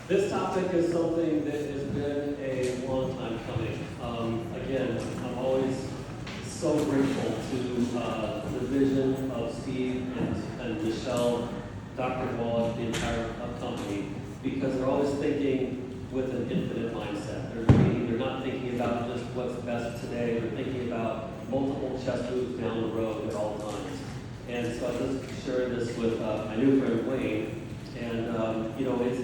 This topic is something that has been a long time coming. Again, I'm always so grateful to the vision of Steve and Michelle, Dr. Wallach, the entire company, because they're always thinking with an infinite mindset. They're not thinking about just what's best today. They're thinking about multiple chess moves down the road at all times. And so I just shared this with my new friend Wayne. And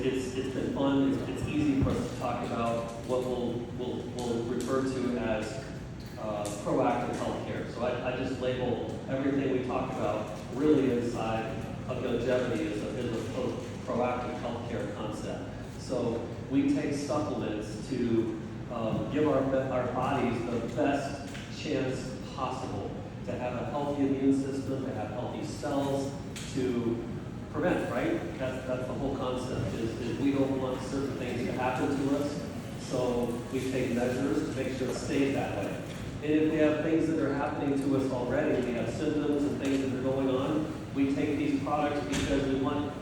it's been fun. It's easy for us to talk about what we'll refer to as proactive healthcare. So I just label everything we talk about really inside of longevity is a proactive healthcare concept. So we take supplements to give our bodies the best chance possible to have a healthy immune system, to have healthy cells, to prevent, right? That's the whole concept, is we don't want certain things to happen to us, so we take measures to make sure it stays that way. And if we have things that are happening to us already, we have symptoms and things that are going on, we take these products because we want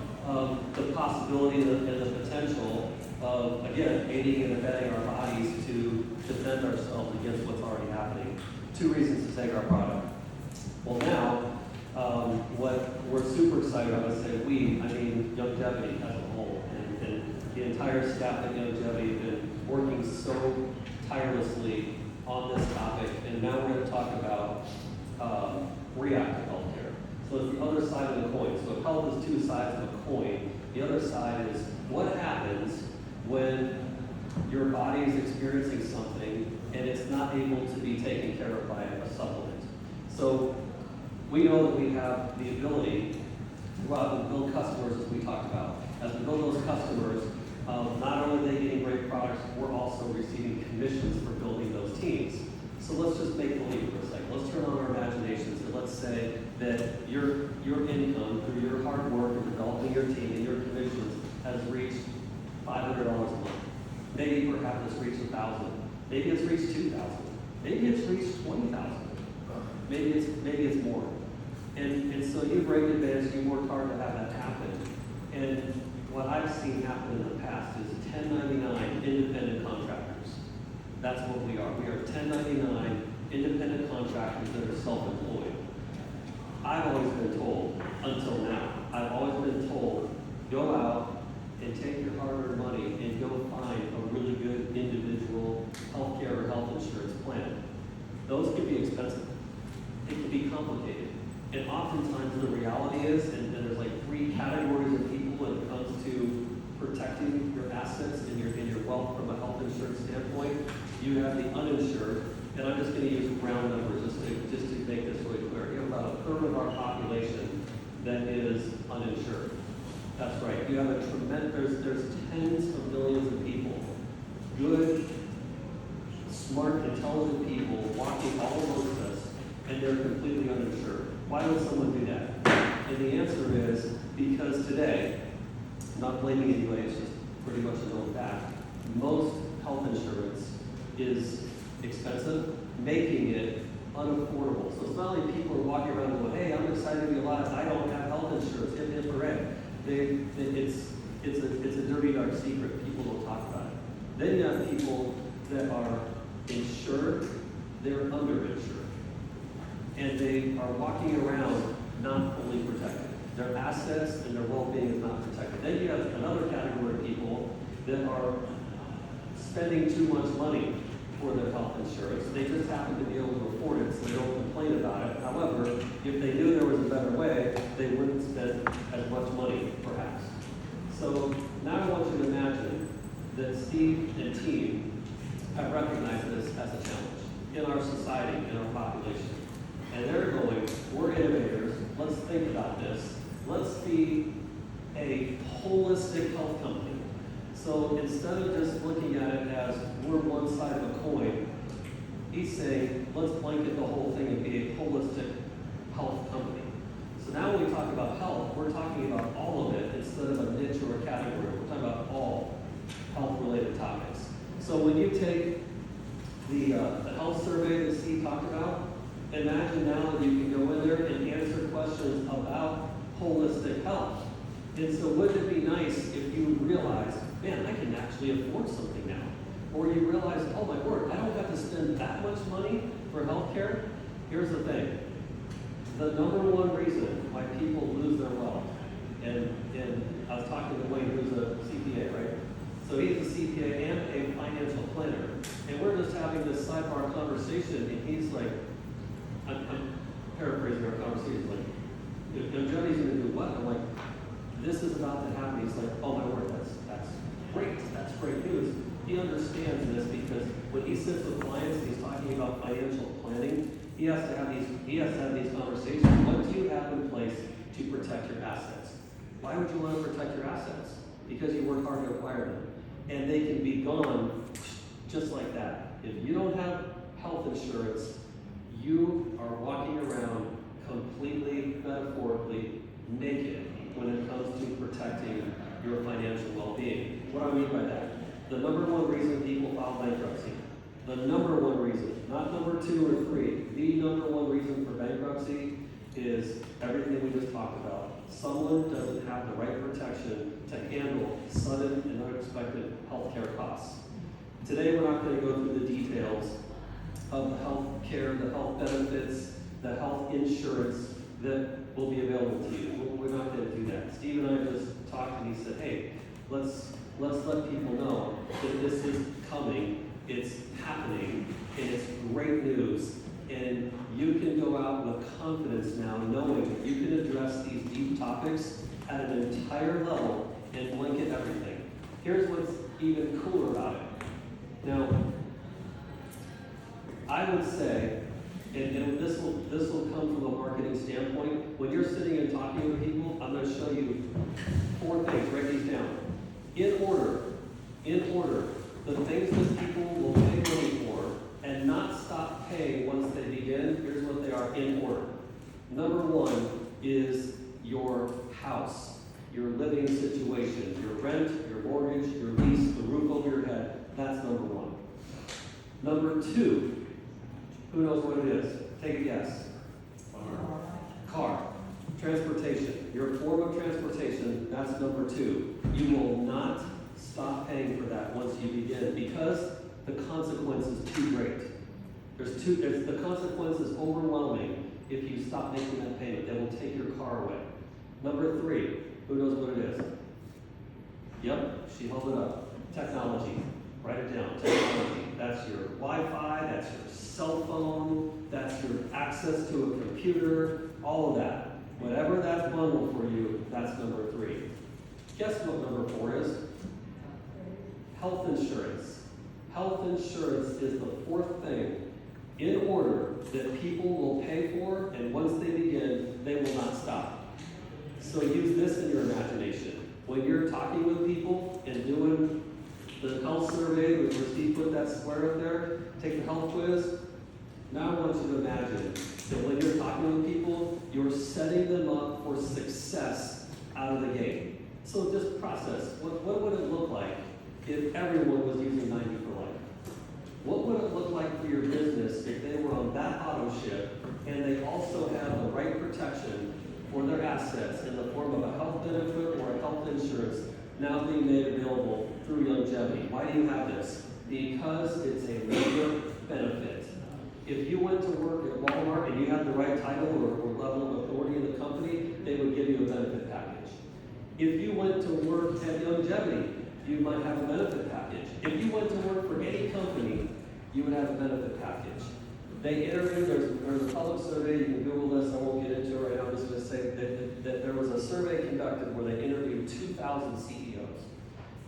the possibility and the potential of, again, aiding and abetting our bodies to defend ourselves against what's already happening. 2 reasons to take our product. Well, now, what we're super excited about, I say we, I mean Longevity as a whole, and the entire staff at Longevity have been working so tirelessly on this topic, and now we're going to talk about reactive healthcare. So it's the other side of the coin. So if health is 2 sides of a coin, the other side is what happens when your body is experiencing something and it's not able to be taken care of by a supplement. So we know that we have the ability to go out and build customers, as we talked about. As we build those customers, not only are they getting great products, we're also receiving commissions for building those teams. So let's just make believe for a second. Let's turn on our imaginations and let's say that your income through your hard work in developing your team and your commissions has reached $500 a month. Maybe perhaps it's reached $1,000. Maybe it's reached $2,000. Maybe it's reached $20,000. Maybe it's more. And so you've raised advantage, you've worked hard to have that happen. And what I've seen happen in the past is 1099 independent contractors. That's what we are. We are 1099 independent contractors that are self-employed. I've always been told, until now, I've always been told, go out and take your hard-earned money and go find a really good individual healthcare or health insurance plan. Those can be expensive. It can be complicated. And oftentimes the reality is, and there's like 3 categories of people when it comes to protecting your assets and your wealth from a health insurance standpoint. You have the uninsured, and I'm just going to use round numbers just to make this really clear. You have about 1/3 of our population that is uninsured. That's right. You have a tremendous, there's tens of millions of people, good, smart, intelligent people walking all amongst us, and they're completely uninsured. Why would someone do that? And the answer is because today, I'm not blaming anybody, it's just pretty much a known fact, most health insurance is expensive, making it unaffordable. So it's not like people are walking around going, hey, I'm excited to be alive, I don't have health insurance, hip hooray. It's a dirty dark secret, people don't talk about it. Then you have people that are insured, they're underinsured. And they are walking around not fully protected. Their assets and their well-being is not protected. Then you have another category of people that are spending too much money for their health insurance. They just happen to be able to afford it, so they don't complain about it. However, if they knew there was a better way, they wouldn't spend as much money, perhaps. So now I want you to imagine that Steve and team have recognized this as a challenge in our society, in our population. And they're going, we're innovators, let's think about this. Let's be a holistic health company. So instead of just looking at it as we're one side of a coin, he's saying, let's blanket the whole thing and be a holistic health company. So now when we talk about health, we're talking about all of it instead of a niche or a category. We're talking about all health-related topics. So when you take the health survey that Steve talked about, imagine now that you can go in there and answer questions about holistic health. And so wouldn't it be nice if you realized, man, I actually afford something now. Or you realize, oh my word, I don't have to spend that much money for healthcare. Here's the thing. The number one reason why people lose their wealth, and I was talking to Wayne, who's a CPA, right? So he's a CPA and a financial planner. And we're just having this sidebar conversation, and he's like, I'm paraphrasing our conversation, like, if Johnny's gonna do what? I'm like, this is about to happen. He's like, oh my word, that's great news. He understands this because when he sits with clients and he's talking about financial planning, he has to have these conversations. What do you have in place to protect your assets? Why would you want to protect your assets? Because you work hard to acquire them. And they can be gone just like that. If you don't have health insurance, you are walking around completely, metaphorically naked when it comes to protecting your financial well-being. What do I mean by that? The number one reason people file bankruptcy, the number one reason, not number 2 or 3, the number one reason for bankruptcy is everything we just talked about. Someone doesn't have the right protection to handle sudden and unexpected healthcare costs. Today we're not going to go through the details of the health care, the health benefits, the health insurance that will be available to you. We're not going to do that. Steve and I just talked and he said, hey, let's let people know that this is coming, it's happening, and it's great news. And you can go out with confidence now knowing that you can address these deep topics at an entire level and blanket everything. Here's what's even cooler about it. Now, I would say, and this will come from a marketing standpoint, when you're sitting and talking with people, I'm going to show you 4 things. Write these down. In order, the things that people will pay money for and not stop paying once they begin, here's what they are in order. Number 1 is your house, your living situation, your rent, your mortgage, your lease, the roof over your head. That's number 1. Number 2, who knows what it is? Take a guess. Car. Transportation. Your form of transportation, that's number 2. You will not stop paying for that once you begin because the consequence is too great. The consequence is overwhelming if you stop making that payment. They will take your car away. Number 3, who knows what it is? Yep, she held it up. Technology. Write it down. Technology. That's your Wi-Fi, that's your cell phone, that's your access to a computer, all of that. Whatever that's bundled for you, that's number 3. Guess what number 4 is? Health insurance. Health insurance is the 4th thing in order that people will pay for, and once they begin, they will not stop. So use this in your imagination. When you're talking with people and doing the health survey, where Steve put that square up there, take the health quiz. Now I want you to imagine that when you're talking with people, you're setting them up for success out of the gate. So just process. What would it look like if everyone was using 90 for life? What would it look like for your business if they were on that auto ship and they also have the right protection for their assets in the form of a health benefit or a health insurance now being made available through Youngevity? Why do you have this? Because it's a major benefit. If you went to work at Walmart and you had the right title or level of authority in the company, they would give you a benefit package. If you went to work at Youngevity, you might have a benefit package. If you went to work for any company, you would have a benefit package. They interviewed, there's a public survey, you can Google this, I won't get into it right now, I'm just going to say that there was a survey conducted where they interviewed 2,000 CEOs.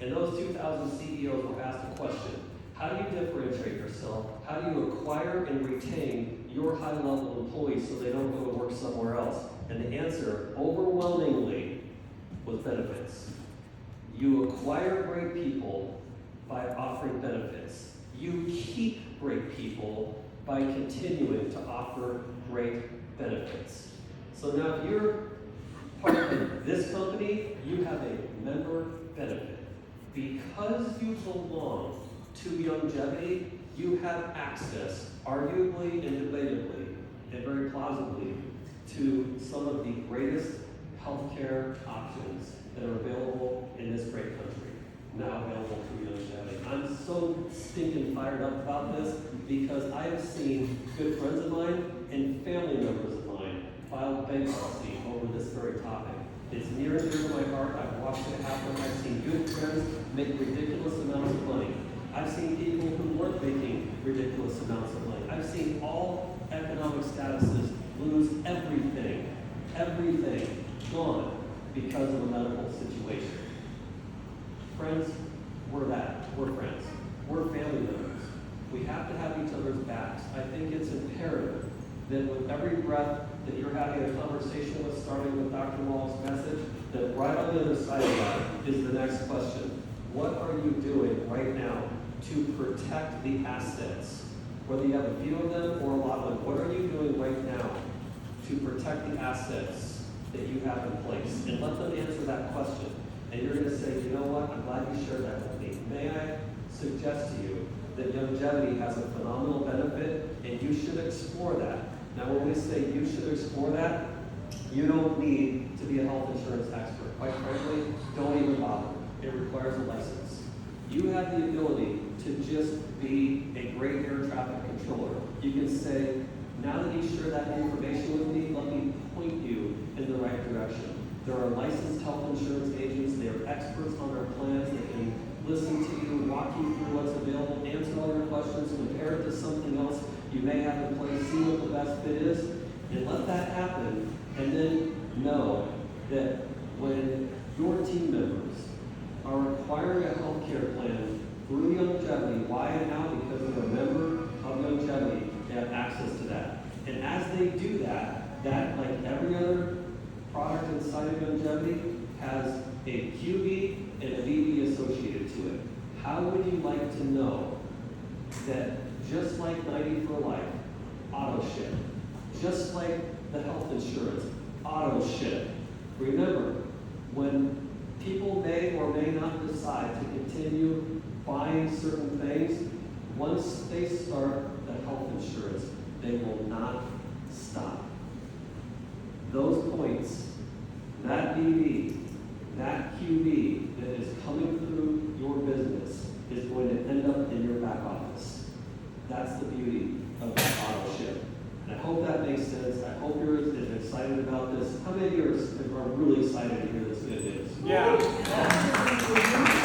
And those 2,000 CEOs were asked a question: how do you differentiate yourself? How do you acquire and retain your high-level employees so they don't go to work somewhere else? And the answer, overwhelmingly, was benefits. You acquire great people by offering benefits. You keep great people by continuing to offer great benefits. So now if you're part of this company, you have a member benefit. Because you belong to Youngevity, you have access, arguably and debatably, and very plausibly, to some of the greatest healthcare options that are available in this great country, now available through Youngevity. so stinking fired up about this because I have seen good friends of mine and family members of mine file bankruptcy over this very topic. It's near and dear to my heart. I've watched it happen. I've seen good friends make ridiculous amounts of money. I've seen people who weren't making ridiculous amounts of money. I've seen all economic statuses lose everything gone because of a medical situation. Friends, we're that. We're friends. We're family members. We have to have each other's backs. I think it's imperative that with every breath that you're having a conversation with, starting with Dr. Wall's message, that right on the other side of that is the next question. What are you doing right now to protect the assets? Whether you have a few of them or a lot of them, what are you doing right now to protect the assets that you have in place? And let them answer that question. And you're going to say, you know what, I'm glad you shared that with me. May I suggest to you that longevity has a phenomenal benefit and you should explore that. Now when we say you should explore that, you don't need to be a health insurance expert. Quite frankly, don't even bother. It requires a license. You have the ability to just be a great air traffic controller. You can say, now that you share that information with me, let me point you in the right direction. There are licensed health insurance agents. They are experts on our plans. They can listen to you, walk you through what's available, answer all your questions, compare it to something else you may have in place, see what the best fit is, and let that happen. And then know that when your team members are acquiring a health care plan through longevity, why and how? Because they're a member of longevity, they have access to that. And as they do that, that, like every other product inside of longevity, has a QB and a VB associated to it. How would you like to know that just like 90 for life, auto ship, just like the health insurance, auto ship. Remember, when people may or may not decide to continue buying certain things, once they start the health insurance, they will not stop. Those points, that VB, that QB that is coming through your business is going to end up in your back office. That's the beauty of that auto ship. And I hope that makes sense. I hope you're as excited about this. How many of you are really excited to hear this good news? Yeah.